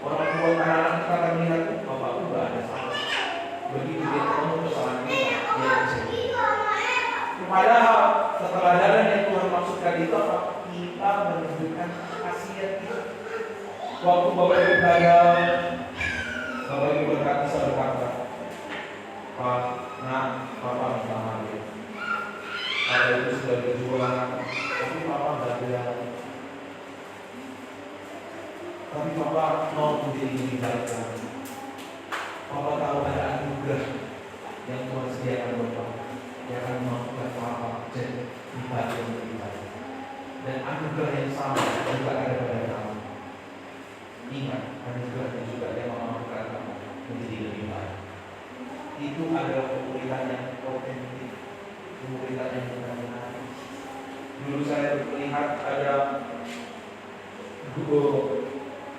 tua anak-anak kita akan melihat bapakku nggak ada salah. Begitu dia ketemu kesalahan kita, dia bisa. Padahal keteladanan yang Tuhan maksudkan itu apa? Kita menunjukkan kasihan kita. Waktu Bapak Ibu gagal, Bapak Ibu berkata saya berkata, Pak, nah, Bapak minta maaf. Kalau itu sudah berjuang, tapi Bapak nggak bilang. Tapi Bapak mau menjadi lebih baik lagi. Bapak tahu ada anugerah yang Tuhan sediakan buat Bapak, yang akan membuat Bapak jadi pribadi yang lebih baik. Dan anugerah yang sama juga ada pada kamu. Ingat, anugerah yang juga yang memampukan kamu menjadi lebih baik. Itu adalah pemuritan yang otentik, pemuritan yang benar-benar. Dulu saya melihat ada guru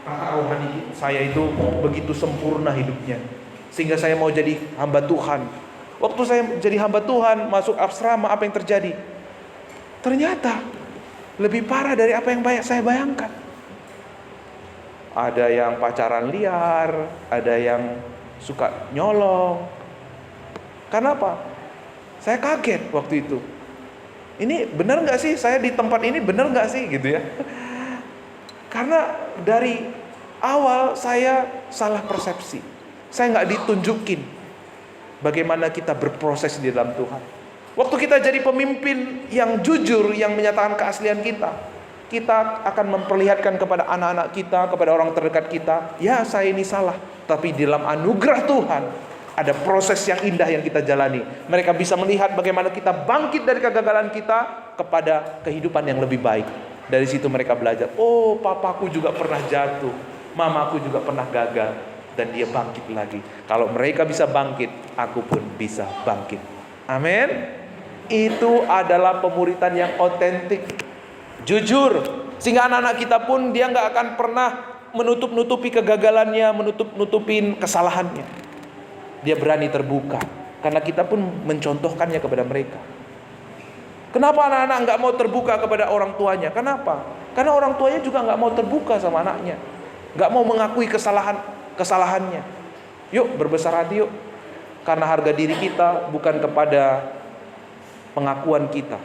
kakak rohani saya itu begitu sempurna hidupnya, sehingga saya mau jadi hamba Tuhan. Waktu saya jadi hamba Tuhan, masuk asrama, apa yang terjadi? Ternyata lebih parah dari apa yang saya bayangkan. Ada yang pacaran liar, ada yang suka nyolong. Kenapa? Saya kaget waktu itu. Ini benar nggak sih? Saya di tempat ini benar nggak sih? Gitu ya. Karena dari awal saya salah persepsi. Saya nggak ditunjukin bagaimana kita berproses di dalam Tuhan. Waktu kita jadi pemimpin yang jujur, yang menyatakan keaslian kita akan memperlihatkan kepada anak-anak kita, kepada orang terdekat kita, ya saya ini salah. Tapi dalam anugerah Tuhan, ada proses yang indah yang kita jalani. Mereka bisa melihat bagaimana kita bangkit dari kegagalan kita kepada kehidupan yang lebih baik. Dari situ mereka belajar, oh papaku juga pernah jatuh, mamaku juga pernah gagal, dan dia bangkit lagi. Kalau mereka bisa bangkit, aku pun bisa bangkit. Amin. Itu adalah pemuritan yang otentik, jujur, sehingga anak-anak kita pun dia nggak akan pernah menutup-nutupi kegagalannya, menutup-nutupin kesalahannya. Dia berani terbuka, karena kita pun mencontohkannya kepada mereka. Kenapa anak-anak nggak mau terbuka kepada orang tuanya? Kenapa? Karena orang tuanya juga nggak mau terbuka sama anaknya, nggak mau mengakui kesalahannya. Yuk berbesar hati yuk, karena harga diri kita bukan kepada pengakuan kita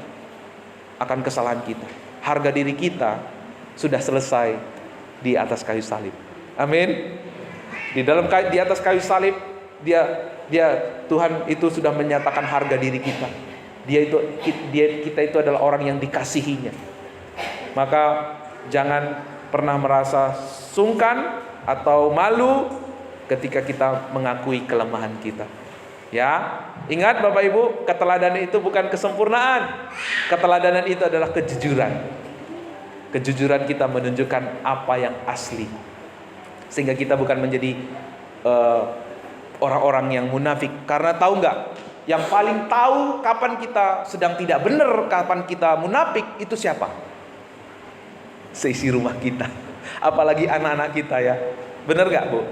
akan kesalahan kita. Harga diri kita sudah selesai di atas kayu salib. Amin. Di atas kayu salib Tuhan itu sudah menyatakan harga diri kita. Kita itu adalah orang yang dikasihinya. Maka jangan pernah merasa sungkan atau malu ketika kita mengakui kelemahan kita. Ya, ingat Bapak Ibu, keteladanan itu bukan kesempurnaan. Keteladanan itu adalah kejujuran. Kejujuran kita menunjukkan apa yang asli, sehingga kita bukan menjadi orang-orang yang munafik. Karena tahu nggak, yang paling tahu kapan kita sedang tidak benar, kapan kita munafik, itu siapa? Seisi rumah kita, apalagi anak-anak kita ya. Benar nggak Bu?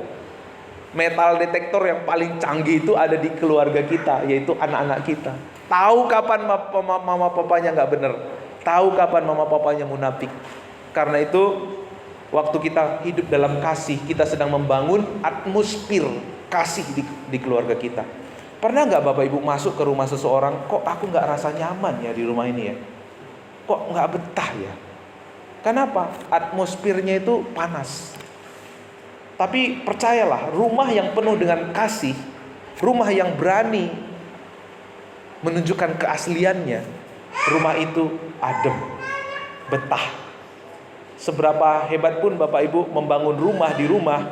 Metal detektor yang paling canggih itu ada di keluarga kita, yaitu anak-anak kita. Tahu kapan mama papanya nggak benar, tahu kapan mama papanya munafik. Karena itu waktu kita hidup dalam kasih, kita sedang membangun atmosfer kasih di keluarga kita. Pernah nggak Bapak Ibu masuk ke rumah seseorang, kok aku nggak rasa nyaman ya di rumah ini ya, kok nggak betah ya? Kenapa? Atmosfernya itu panas. Tapi percayalah, rumah yang penuh dengan kasih, rumah yang berani menunjukkan keasliannya, rumah itu adem, betah. Seberapa hebat pun Bapak Ibu membangun rumah di rumah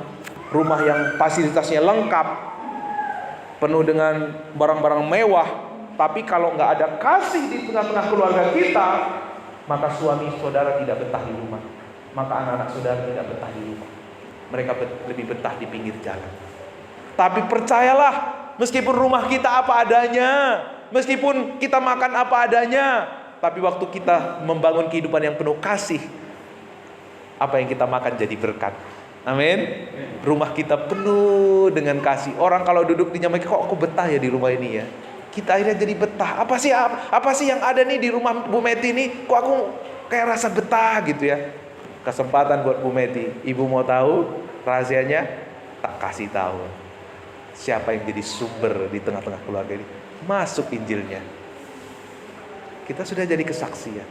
yang fasilitasnya lengkap, penuh dengan barang-barang mewah, tapi kalau nggak ada kasih di tengah-tengah keluarga kita, maka suami saudara tidak betah di rumah, maka anak-anak saudara tidak betah di rumah. Mereka lebih betah di pinggir jalan. Tapi percayalah, meskipun rumah kita apa adanya, meskipun kita makan apa adanya, tapi waktu kita membangun kehidupan yang penuh kasih, apa yang kita makan jadi berkat. Amin. Rumah kita penuh dengan kasih. Orang kalau duduk di nyaman, kok aku betah ya di rumah ini ya. Kita akhirnya jadi betah. Apa sih yang ada nih di rumah Bu Meti ini? Kok aku kayak rasa betah gitu ya. Kesempatan buat Bu Meti. Ibu mau tahu rahasianya? Tak kasih tahu. Siapa yang jadi sumber di tengah-tengah keluarga ini? Masuk Injilnya. Kita sudah jadi kesaksian.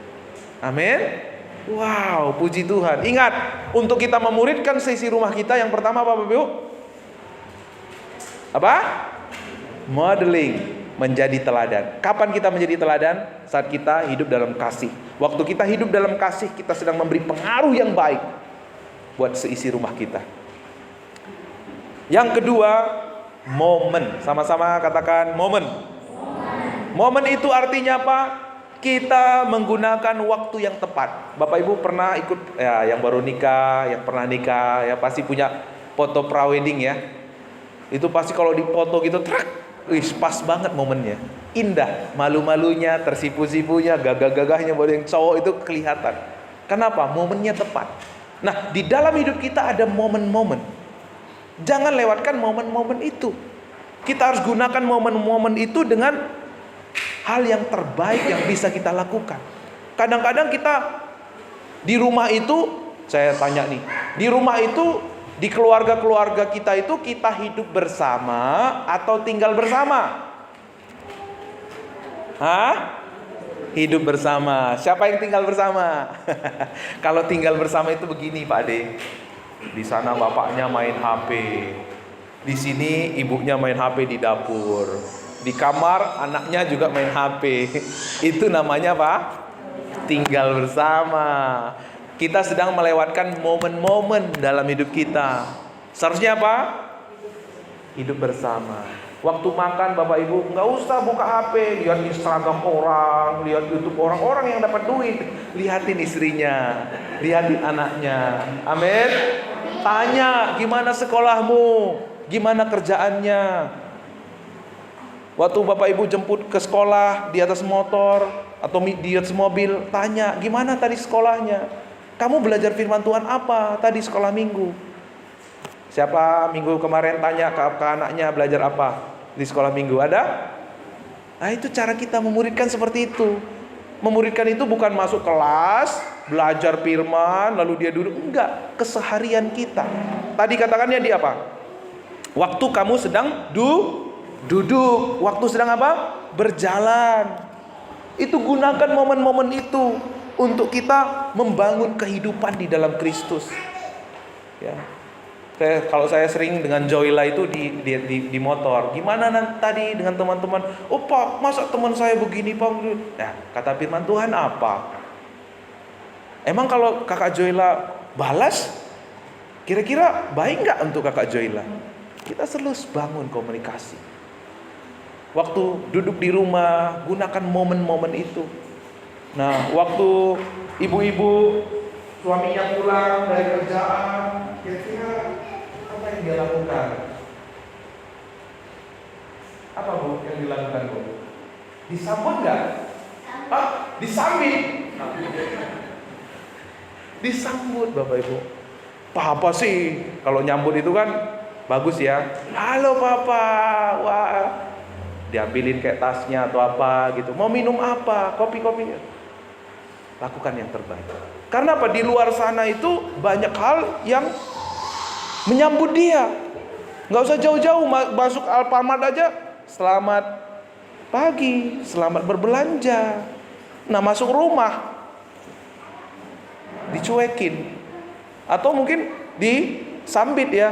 Amin. Wow, puji Tuhan. Ingat, untuk kita memuridkan seisi rumah kita, yang pertama apa Bapak Ibu? Apa? Modeling. Menjadi teladan. Kapan kita menjadi teladan? Saat kita hidup dalam kasih. Waktu kita hidup dalam kasih, kita sedang memberi pengaruh yang baik buat seisi rumah kita. Yang kedua, momen. Sama-sama katakan momen. Momen itu artinya apa? Kita menggunakan waktu yang tepat. Bapak Ibu pernah ikut ya, yang baru nikah, yang pernah nikah, ya pasti punya foto prawedding ya. Itu pasti kalau dipoto gitu, pas banget momennya, indah, malu-malunya, tersipu-sipunya, gagah-gagahnya, boleh yang cowok itu kelihatan. Kenapa? Momennya tepat. Nah, di dalam hidup kita ada momen-momen. Jangan lewatkan momen-momen itu. Kita harus gunakan momen-momen itu dengan hal yang terbaik yang bisa kita lakukan. Kadang-kadang kita di rumah itu, saya tanya nih, di rumah itu, di keluarga-keluarga kita itu, kita hidup bersama atau tinggal bersama? Hah? Hidup bersama. Siapa yang tinggal bersama? Kalau tinggal bersama itu begini, Pak Ade. Di sana bapaknya main HP. Di sini ibunya main HP di dapur. Di kamar anaknya juga main HP. Itu namanya apa? Tinggal bersama. Kita sedang melewatkan momen-momen dalam hidup kita. Seharusnya apa? Hidup bersama. Waktu makan Bapak Ibu nggak usah buka HP, lihat Instagram orang, lihat YouTube orang yang dapat duit, lihatin istrinya, lihatin anaknya. Amin. Tanya gimana sekolahmu, gimana kerjaannya. Waktu Bapak Ibu jemput ke sekolah di atas motor atau di atas mobil, tanya gimana tadi sekolahnya. Kamu belajar firman Tuhan apa tadi sekolah minggu? Siapa minggu kemarin tanya ke anaknya belajar apa di sekolah minggu? Ada? Nah, itu cara kita memuridkan seperti itu. Memuridkan itu bukan masuk kelas, belajar firman, lalu dia duduk. Enggak, keseharian kita. Tadi katakannya di apa? Waktu kamu sedang duduk. Waktu sedang apa? Berjalan. Itu gunakan momen-momen itu untuk kita membangun kehidupan di dalam Kristus. Ya. Kalau saya sering dengan Joyla itu di motor. Gimana tadi dengan teman-teman? Oh Pak, masa teman saya begini Pak? Nah, kata firman Tuhan apa? Emang kalau kakak Joyla balas, kira-kira baik nggak untuk kakak Joyla? Kita terus bangun komunikasi. Waktu duduk di rumah, gunakan momen-momen itu. Nah, waktu ibu-ibu suaminya pulang dari kerjaan, kira-kira apa yang dia lakukan? Apa Bu yang dilakukan Bu? Disambut nggak? Disambit. Disambut Bapak Ibu. Apa sih? Kalau nyambut itu kan bagus ya. Halo Papa. Wah. Diambilin kayak tasnya atau apa gitu. Mau minum apa? Kopi-kopi. Lakukan yang terbaik. Karena apa? Di luar sana itu banyak hal yang menyambut dia. Nggak usah jauh-jauh, masuk Alfamart aja. Selamat pagi, selamat berbelanja. Nah, masuk rumah dicuekin. Atau mungkin disambit ya.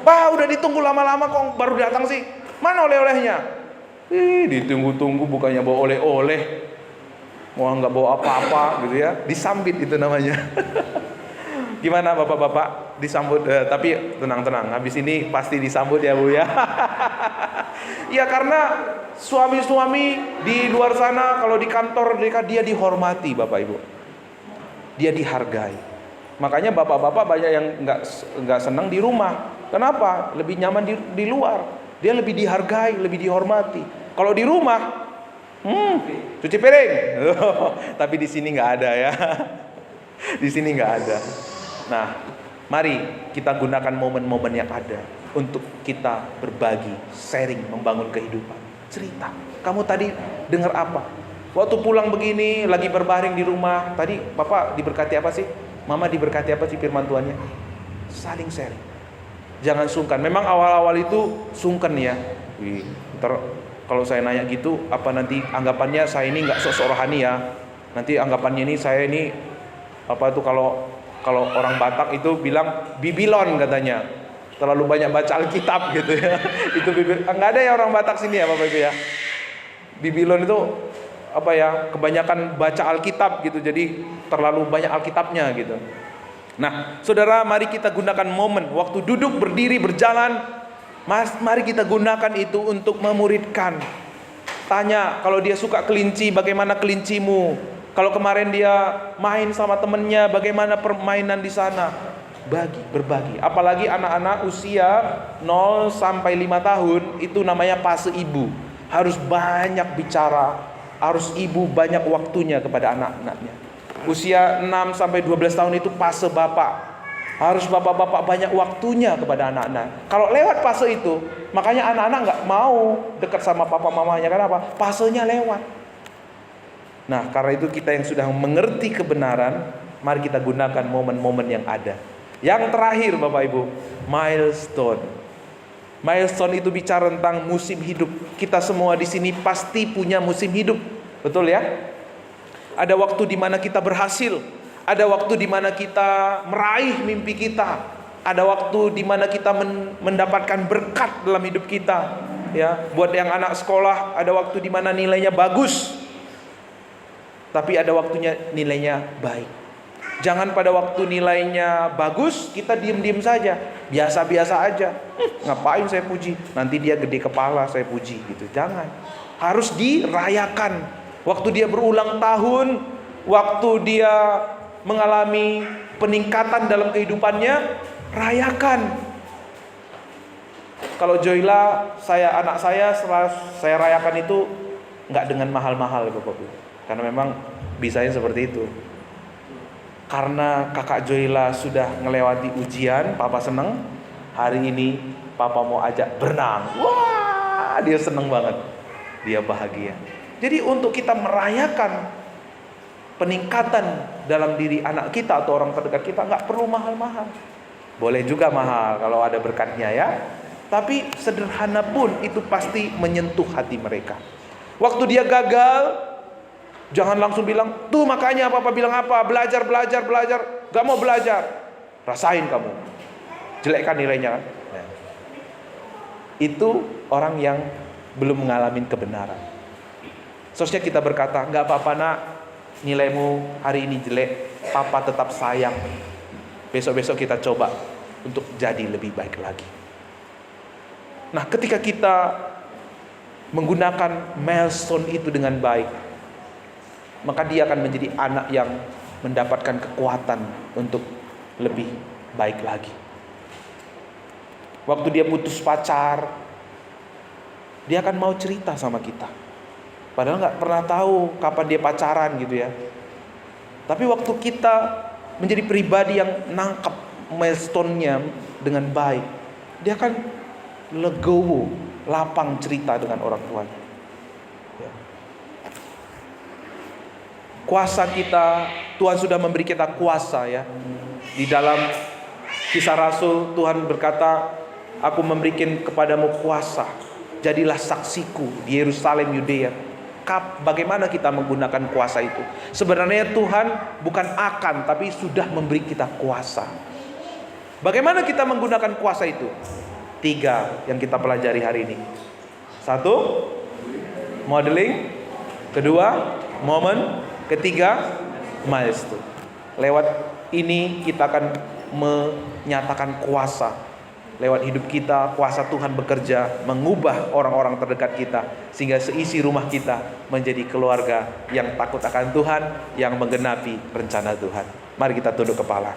Pak, udah ditunggu lama-lama kok baru datang sih. Mana oleh-olehnya? Ditunggu-tunggu bukannya bawa oleh-oleh. Mau nggak bawa apa-apa gitu ya. Disambit itu namanya. Gimana bapak-bapak disambut? Tapi tenang-tenang, habis ini pasti disambut ya Bu ya. Ya karena suami-suami di luar sana kalau di kantor mereka dia dihormati Bapak Ibu. Dia dihargai. Makanya bapak-bapak banyak yang nggak senang di rumah. Kenapa? Lebih nyaman di luar. Dia lebih dihargai, lebih dihormati. Kalau di rumah, cuci piring. Tapi di sini nggak ada ya. Di sini nggak ada. Nah, mari kita gunakan momen-momen yang ada untuk kita berbagi, sharing, membangun kehidupan. Cerita, kamu tadi dengar apa? Waktu pulang begini, lagi berbaring di rumah, tadi Bapak diberkati apa sih? Mama diberkati apa sih firman Tuhannya? Saling sharing. Jangan sungkan. Memang awal-awal itu sungkan ya. Ntar kalau saya nanya gitu, apa nanti anggapannya saya ini nggak sosok rohani ya? Nanti anggapannya ini saya ini apa itu kalau orang Batak itu bilang bibilon katanya, terlalu banyak baca Alkitab gitu ya. Itu nggak ada ya orang Batak sini ya Bapak Ibu ya. Bibilon itu apa ya, kebanyakan baca Alkitab gitu, jadi terlalu banyak Alkitabnya gitu. Nah saudara, mari kita gunakan momen waktu duduk, berdiri, berjalan. Mari kita gunakan itu untuk memuridkan. Tanya kalau dia suka kelinci, bagaimana kelincimu? Kalau kemarin dia main sama temennya, bagaimana permainan di sana? Berbagi. Apalagi anak-anak usia 0 sampai 5 tahun, itu namanya fase ibu. Harus banyak bicara, harus ibu banyak waktunya kepada anak-anaknya. Usia 6 sampai 12 tahun itu fase bapak. Harus bapak-bapak banyak waktunya kepada anak-anak. Kalau lewat fase itu, makanya anak-anak nggak mau dekat sama papa mamanya. Kenapa? Fasenya lewat. Nah, karena itu kita yang sudah mengerti kebenaran, mari kita gunakan momen-momen yang ada. Yang terakhir Bapak Ibu, milestone. Milestone itu bicara tentang musim hidup. Kita semua di sini pasti punya musim hidup. Betul ya? Ada waktu di mana kita berhasil. Ada waktu di mana kita meraih mimpi kita. Ada waktu di mana kita mendapatkan berkat dalam hidup kita. Ya, buat yang anak sekolah, ada waktu di mana nilainya bagus. Tapi ada waktunya nilainya baik. Jangan pada waktu nilainya bagus kita diem-diem saja, biasa-biasa aja. Ngapain saya puji? Nanti dia gede kepala saya puji gitu. Jangan. Harus dirayakan. Waktu dia berulang tahun, waktu dia mengalami peningkatan dalam kehidupannya, rayakan. Kalau Joyla, anak saya setelah saya rayakan itu nggak dengan mahal-mahal Bapak Ibu. Karena memang bisanya seperti itu. Karena kakak Joyla sudah melewati ujian, Papa seneng. Hari ini Papa mau ajak berenang. Wah, dia seneng banget. Dia bahagia. Jadi untuk kita merayakan peningkatan dalam diri anak kita atau orang terdekat kita, nggak perlu mahal-mahal. Boleh juga mahal kalau ada berkatnya ya. Tapi sederhana pun itu pasti menyentuh hati mereka. Waktu dia gagal, jangan langsung bilang, tuh makanya Papa bilang apa, belajar, gak mau belajar. Rasain kamu, jelekkan nilainya kan. Nah, itu orang yang belum mengalami kebenaran. Seharusnya kita berkata, gak apa-apa nak, nilaimu hari ini jelek, Papa tetap sayang. Besok-besok kita coba untuk jadi lebih baik lagi. Nah, ketika kita menggunakan milestone itu dengan baik, maka dia akan menjadi anak yang mendapatkan kekuatan untuk lebih baik lagi. Waktu dia putus pacar, dia akan mau cerita sama kita. Padahal gak pernah tahu kapan dia pacaran gitu ya. Tapi waktu kita menjadi pribadi yang nangkep milestone-nya dengan baik, dia akan legowo, lapang cerita dengan orang tuanya. Kuasa kita, Tuhan sudah memberi kita kuasa ya. Di dalam Kisah Rasul, Tuhan berkata, aku memberikan kepadamu kuasa, jadilah saksiku di Yerusalem, Yudea. Bagaimana kita menggunakan kuasa itu? Sebenarnya Tuhan bukan akan, tapi sudah memberi kita kuasa. Bagaimana kita menggunakan kuasa itu? 3 yang kita pelajari hari ini. 1, modeling. 2, momen. 3, milestone. Lewat ini kita akan menyatakan kuasa. Lewat hidup kita, kuasa Tuhan bekerja mengubah orang-orang terdekat kita, sehingga seisi rumah kita menjadi keluarga yang takut akan Tuhan, yang menggenapi rencana Tuhan. Mari kita tunduk kepala.